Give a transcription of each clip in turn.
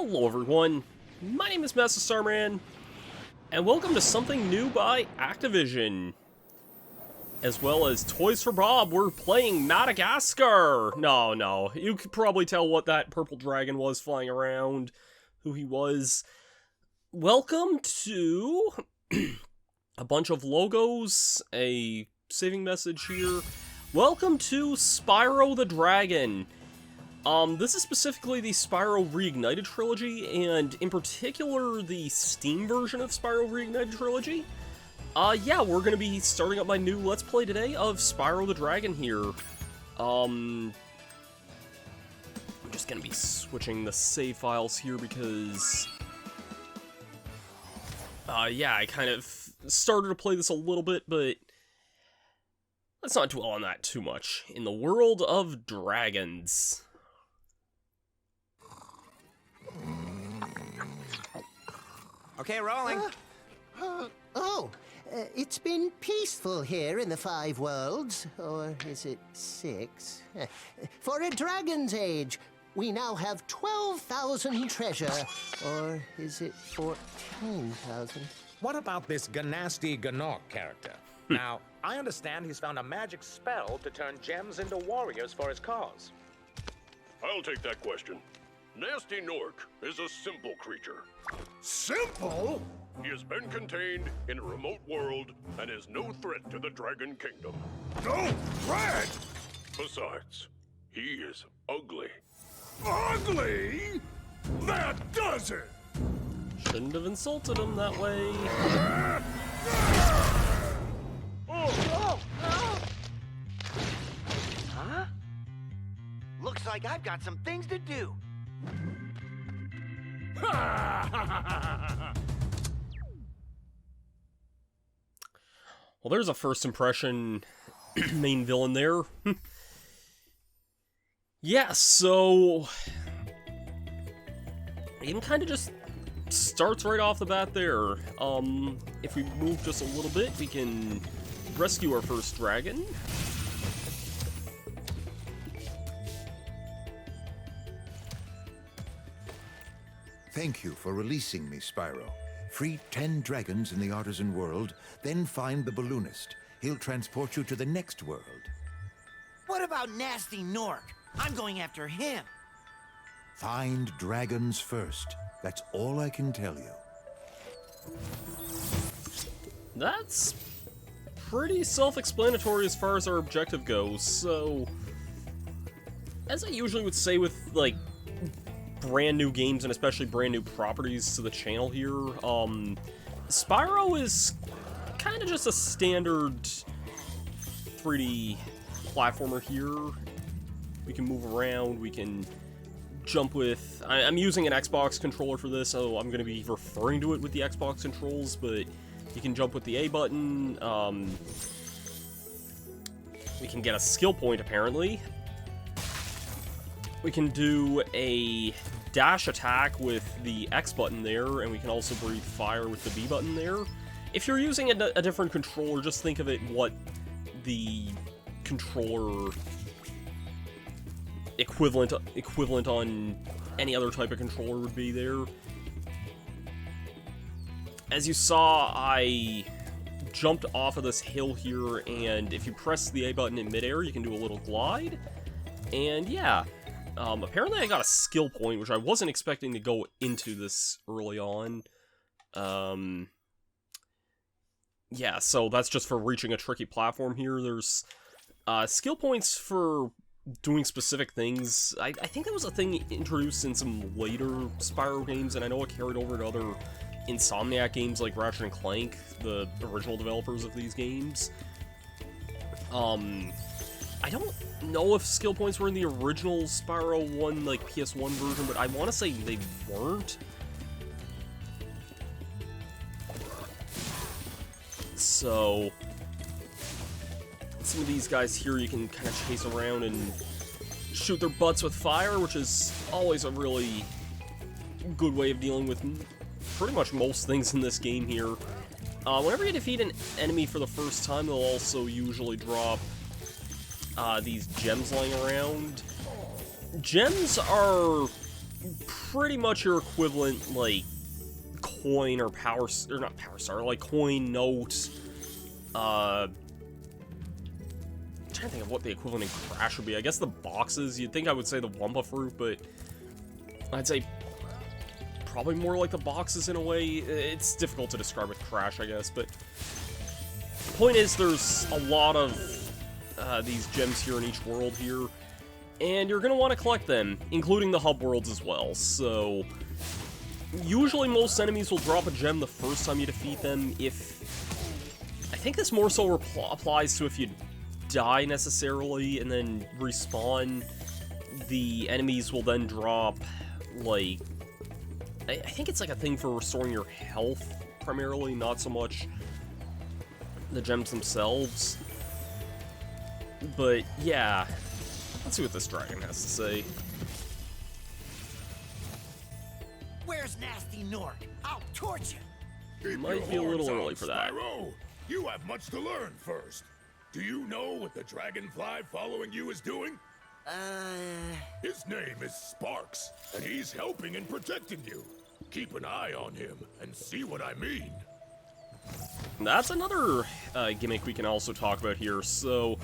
Hello everyone, my name is Masterstarman, and welcome to something new by Activision. As well as Toys for Bob, we're playing Madagascar! No, you could probably tell what that purple dragon was flying around, who he was. Welcome to a bunch of logos, a saving message here. Welcome to Spyro the Dragon. This is specifically the Spyro Reignited Trilogy, and in particular, the Steam version of Spyro Reignited Trilogy. Yeah, we're gonna be starting up my new Let's Play today of Spyro the Dragon here. I'm just gonna be switching the save files here because... yeah, I kind of started to play this a little bit, but... let's not dwell on that too much. In the world of dragons... Okay, rolling. It's been peaceful here in the Five Worlds, or is it 6? For a dragon's age, we now have 12,000 treasure, or is it 14,000? What about this Gnasty Gnorc character? Now, I understand he's found a magic spell to turn gems into warriors for his cause. I'll take that question. Gnasty Gnorc is a simple creature. Simple? He has been contained in a remote world and is no threat to the Dragon Kingdom. No threat? Besides, he is ugly. Ugly? That does it! Shouldn't have insulted him that way. Huh? Looks like I've got some things to do. Well, there's a first impression main villain there. Yeah, so... the game kind of just starts right off the bat there. If we move just a little bit, we can rescue our first dragon. Thank you for releasing me, Spyro. Free 10 dragons in the artisan world, then find the balloonist. He'll transport you to the next world. What about Gnasty Gnorc? I'm going after him. Find dragons first. That's all I can tell you. That's pretty self-explanatory as far as our objective goes, so... as I usually would say with, like, brand new games and especially brand new properties to the channel here, Spyro is kind of just a standard 3D platformer here. We can move around, we can jump with... I'm using an Xbox controller for this, so I'm going to be referring to it with the Xbox controls, but you can jump with the A button. We can get a skill point, apparently. We can do a dash attack with the X button there, and we can also breathe fire with the B button there. If you're using a different controller, just think of it what the controller equivalent on any other type of controller would be there. As you saw, I jumped off of this hill here, and if you press the A button in midair, you can do a little glide. And yeah. Apparently I got a skill point, which I wasn't expecting to go into this early on. Yeah, so that's just for reaching a tricky platform here. There's skill points for doing specific things. I think that was a thing introduced in some later Spyro games, and I know it carried over to other Insomniac games like Ratchet & Clank, the original developers of these games. I don't know if skill points were in the original Spyro 1, like, PS1 version, but I want to say they weren't. So, some of these guys here you can kind of chase around and shoot their butts with fire, which is always a really good way of dealing with pretty much most things in this game here. Whenever you defeat an enemy for the first time, they'll also usually drop these gems lying around. Gems are pretty much your equivalent, like, coin or power, or not power star, like coin, note, I'm trying to think of what the equivalent in Crash would be. I guess the boxes, you'd think I would say the Wumpa Fruit, but I'd say probably more like the boxes in a way. It's difficult to describe with Crash, I guess, but the point is there's a lot of these gems here in each world here, and you're going to want to collect them, including the hub worlds as well. So usually most enemies will drop a gem the first time you defeat them. I think this more so applies to if you die necessarily and then respawn, the enemies will then drop, like, I think it's like a thing for restoring your health primarily, not so much the gems themselves. But yeah, let's see what this dragon has to say. Where's Gnasty Gnorc? I'll torch him. Might be a little early for that. Spyro, you have much to learn first. Do you know what the dragonfly following you is doing? His name is Sparks, and he's helping and protecting you. Keep an eye on him and see what I mean. That's another gimmick we can also talk about here. So,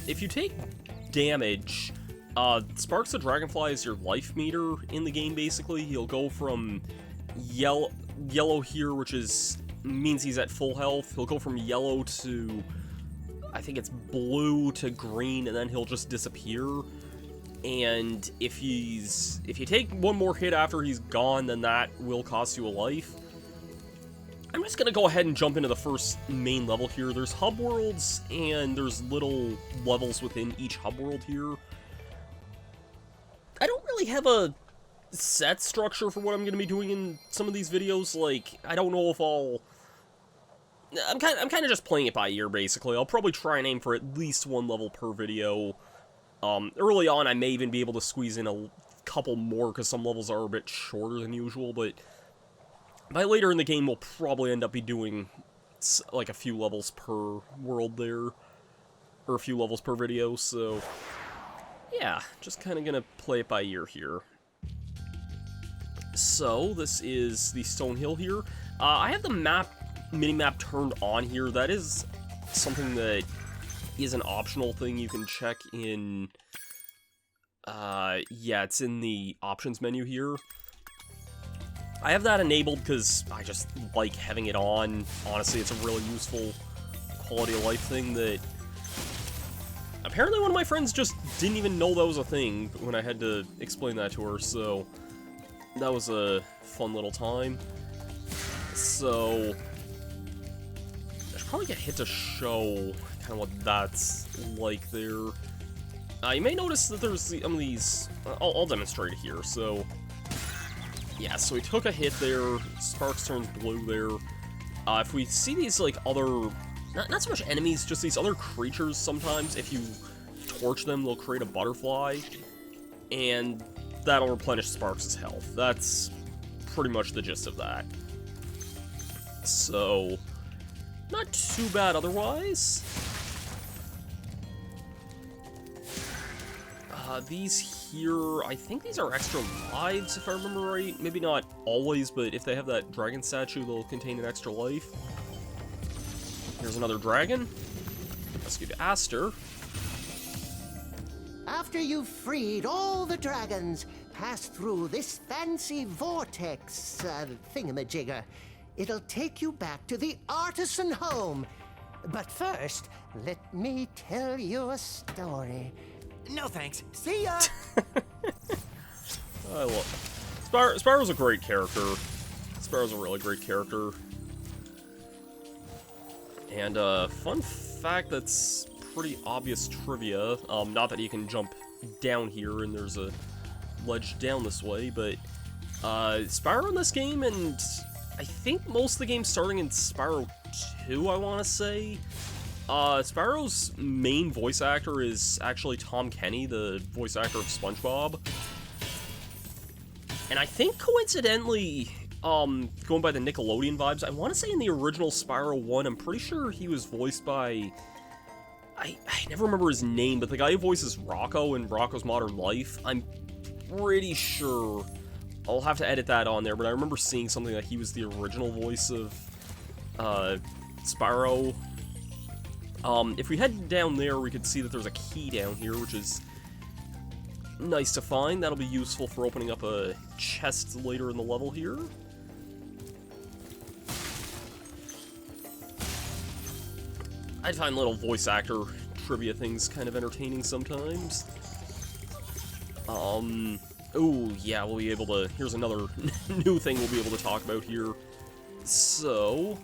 if you take damage, Sparks the Dragonfly is your life meter in the game, basically. He'll go from yellow here, which means he's at full health. He'll go from yellow to, I think it's blue to green, and then he'll just disappear. And if you take one more hit after he's gone, then that will cost you a life. I'm just gonna go ahead and jump into the first main level here. There's hub worlds, and there's little levels within each hub world here. I don't really have a set structure for what I'm gonna be doing in some of these videos. Like, I don't know if I'm kind of just playing it by ear, basically. I'll probably try and aim for at least one level per video. Early on, I may even be able to squeeze in a couple more, because some levels are a bit shorter than usual, but by later in the game, we'll probably end up doing, like, a few levels per world there, or a few levels per video, so yeah, just kind of gonna play it by ear here. So, this is the Stone Hill here. I have the minimap turned on here. That is something that is an optional thing you can check in, yeah, it's in the options menu here. I have that enabled because I just like having it on. Honestly, it's a really useful quality of life thing that apparently one of my friends just didn't even know that was a thing when I had to explain that to her, so that was a fun little time. So I should probably get hit to show kind of what that's like there. You may notice that there's some of these, I'll demonstrate it here. So yeah, so he took a hit there, Sparks turns blue there. If we see these, like, other, not so much enemies, just these other creatures sometimes, if you torch them, they'll create a butterfly, and that'll replenish Sparks' health. That's pretty much the gist of that. So, not too bad otherwise. These here, I think these are extra lives, if I remember right. Maybe not always, but if they have that dragon statue, they'll contain an extra life. Here's another dragon. Rescued Aster. After you've freed all the dragons, pass through this fancy vortex thingamajigger. It'll take you back to the artisan home. But first, let me tell you a story. No thanks. See ya! I love Spyro's a great character. Spyro's a really great character. And fun fact that's pretty obvious trivia. Not that you can jump down here and there's a ledge down this way, but Spyro in this game, and I think most of the game starting in Spyro 2, I want to say. Spyro's main voice actor is actually Tom Kenny, the voice actor of SpongeBob. And I think coincidentally, going by the Nickelodeon vibes, I want to say in the original Spyro 1, I'm pretty sure he was voiced by, I never remember his name, but the guy who voices Rocco in Rocco's Modern Life, I'm pretty sure. I'll have to edit that on there, but I remember seeing something that he was the original voice of Spyro. If we head down there, we could see that there's a key down here, which is nice to find. That'll be useful for opening up a chest later in the level here. I find little voice actor trivia things kind of entertaining sometimes. Oh, yeah, we'll be able to... Here's another new thing we'll be able to talk about here. So...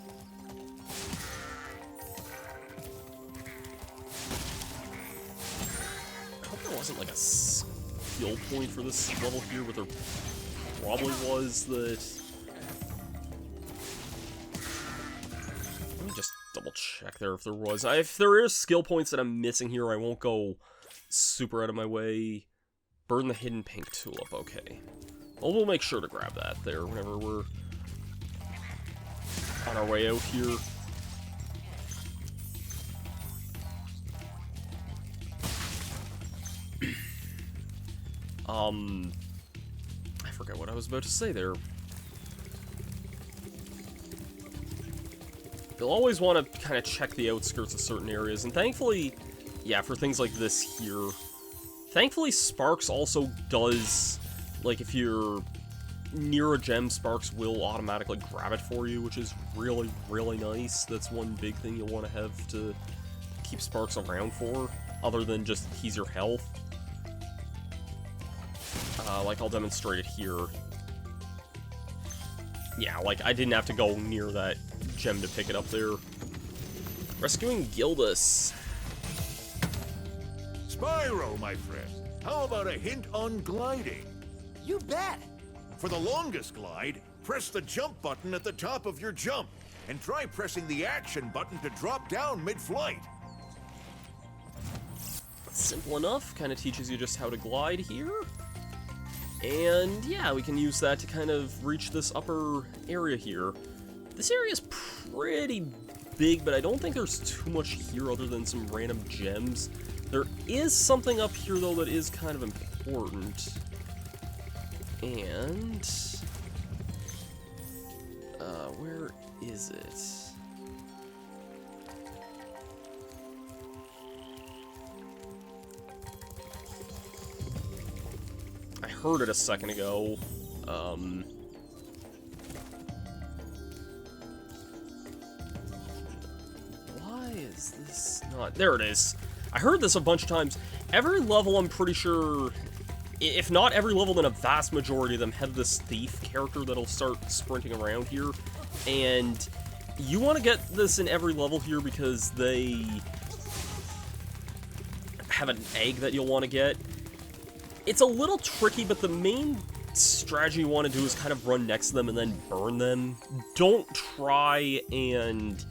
I hope there wasn't, like, a skill point for this level here, but there probably was that... Let me just double check there if there was. If there is skill points that I'm missing here, I won't go super out of my way. Burn the hidden pink tulip, okay. Well, we'll make sure to grab that there whenever we're on our way out here. I forgot what I was about to say there. You'll always want to kind of check the outskirts of certain areas, and thankfully, yeah, for things like this here, thankfully Sparks also does, like, if you're near a gem, Sparks will automatically grab it for you, which is really, really nice. That's one big thing you'll want to have to keep Sparks around for, other than just he's your health. Like, I'll demonstrate it here. Yeah, like, I didn't have to go near that gem to pick it up there. Rescuing Gildas. Spyro, my friend, how about a hint on gliding? You bet. For the longest glide, press the jump button at the top of your jump, and try pressing the action button to drop down mid-flight. Simple enough, kind of teaches you just how to glide here. And yeah, we can use that to kind of reach this upper area here. This area is pretty big, but I don't think there's too much here other than some random gems. There is something up here, though, that is kind of important. And... where is it? I heard it a second ago. Why is this not... There it is. I heard this a bunch of times. Every level, I'm pretty sure... If not every level, then a vast majority of them have this thief character that'll start sprinting around here. And you want to get this in every level here because they have an egg that you'll want to get. It's a little tricky, but the main strategy you want to do is kind of run next to them and then burn them. Don't try and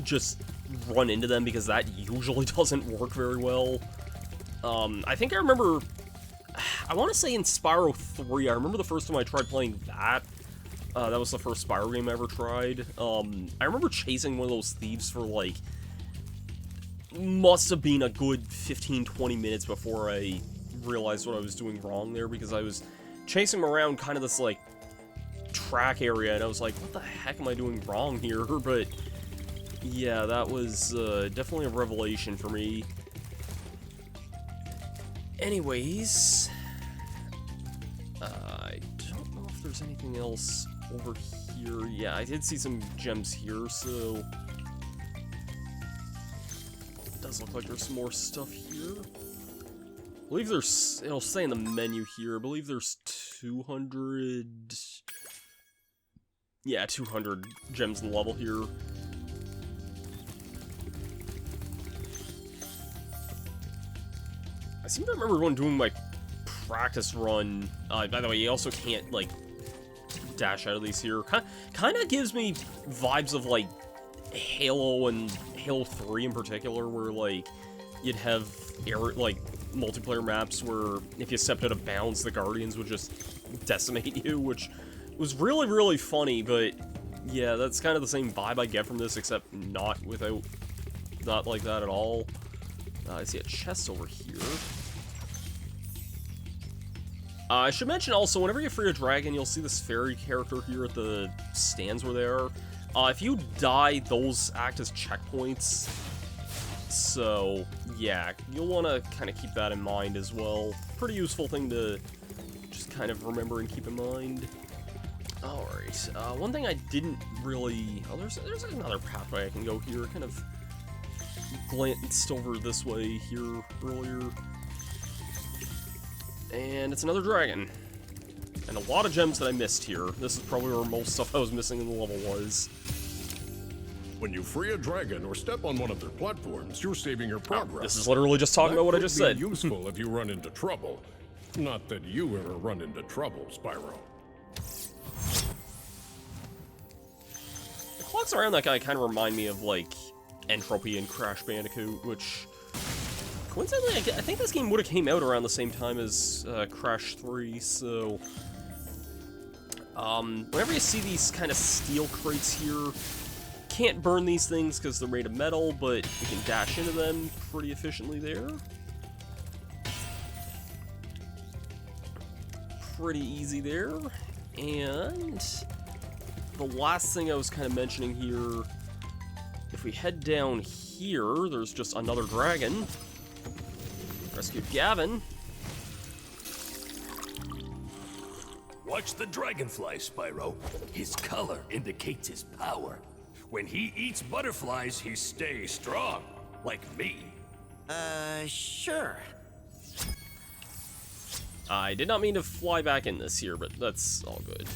just run into them because that usually doesn't work very well. I think I remember... I want to say in Spyro 3, I remember the first time I tried playing that. That was the first Spyro game I ever tried. I remember chasing one of those thieves for, like, must have been a good 15-20 minutes before I realized what I was doing wrong there, because I was chasing him around kind of this, like, track area, and I was like, what the heck am I doing wrong here? But, yeah, that was definitely a revelation for me. Anyways... I don't know if there's anything else over here. Yeah, I did see some gems here, so... It does look like there's some more stuff here. I believe there's... It'll say in the menu here, I believe there's 200... Yeah, 200 gems in the level here. I seem to remember when doing my practice run. By the way, you also can't, like, dash out of these here. Kind of gives me vibes of, like, Halo and Halo 3 in particular, where, like, you'd have, like, multiplayer maps where if you stepped out of bounds, the Guardians would just decimate you, which was really, really funny, but, yeah, that's kind of the same vibe I get from this, except not like that at all. I see a chest over here. I should mention also, whenever you free a dragon, you'll see this fairy character here at the stands where they are. If you die, those act as checkpoints. So, yeah, you'll want to kind of keep that in mind as well. Pretty useful thing to just kind of remember and keep in mind. Alright, one thing I didn't really... Oh, there's another pathway I can go here. Kind of glanced over this way here earlier. And it's another dragon. And a lot of gems that I missed here. This is probably where most stuff I was missing in the level was. When you free a dragon or step on one of their platforms, you're saving your progress. This is literally just talking about what I just said. That could be useful if you run into trouble. Not that you ever run into trouble, Spyro. The clocks around that guy kind of remind me of, like, Entropy and Crash Bandicoot, which... Coincidentally, I think this game would have came out around the same time as Crash 3, so... whenever you see these kind of steel crates here, can't burn these things because they're made of metal, but you can dash into them pretty efficiently there. Pretty easy there. And the last thing I was kind of mentioning here, if we head down here, there's just another dragon. Rescue Gavin. Watch the dragonfly, Spyro. His color indicates his power. When he eats butterflies, he stays strong, like me. Sure. I did not mean to fly back in this here, but that's all good.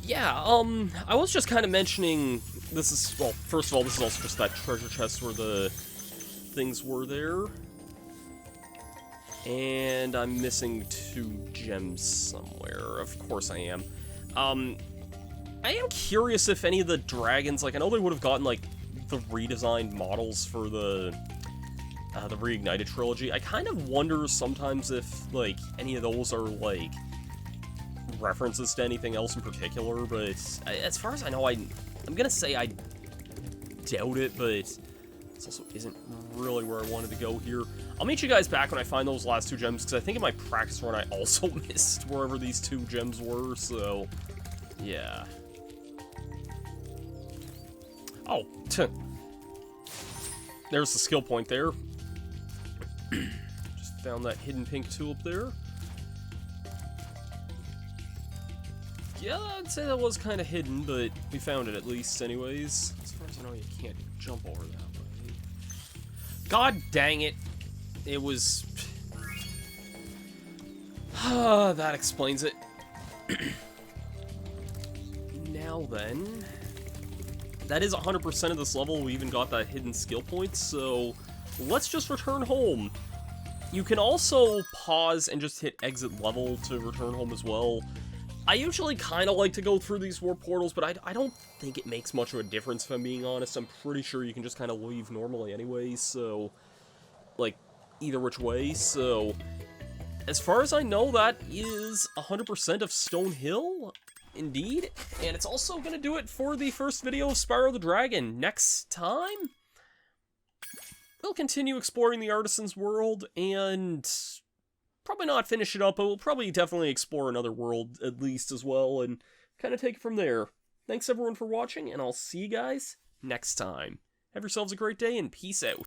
Yeah, I was just kind of mentioning, this is, well, first of all, this is also just that treasure chest where the things were there. And I'm missing 2 gems somewhere. Of course I am. I am curious if any of the dragons, like, I know they would have gotten, like, the redesigned models for the Reignited Trilogy. I kind of wonder sometimes if, like, any of those are, like, references to anything else in particular, but as far as I know, I'm gonna say I doubt it, but this also isn't really where I wanted to go here. I'll meet you guys back when I find those last 2 gems, because I think in my practice run I also missed wherever these 2 gems were, so yeah. Oh, there's the skill point there. Just found that hidden pink tulip there. Yeah, I'd say that was kind of hidden, but we found it at least anyways. As far as I know, you can't jump over that way. God dang it. It was... that explains it. Now then... That is 100% of this level. We even got that hidden skill point, so let's just return home. You can also pause and just hit exit level to return home as well. I usually kind of like to go through these warp portals, but I don't think it makes much of a difference, if I'm being honest. I'm pretty sure you can just kind of leave normally anyway, so, like, either which way. So, as far as I know, that is 100% of Stone Hill. Indeed, and it's also going to do it for the first video of Spyro the Dragon. Next time, we'll continue exploring the Artisan's world, and probably not finish it up, but we'll probably definitely explore another world at least as well, and kind of take it from there. Thanks everyone for watching, and I'll see you guys next time. Have yourselves a great day, and peace out.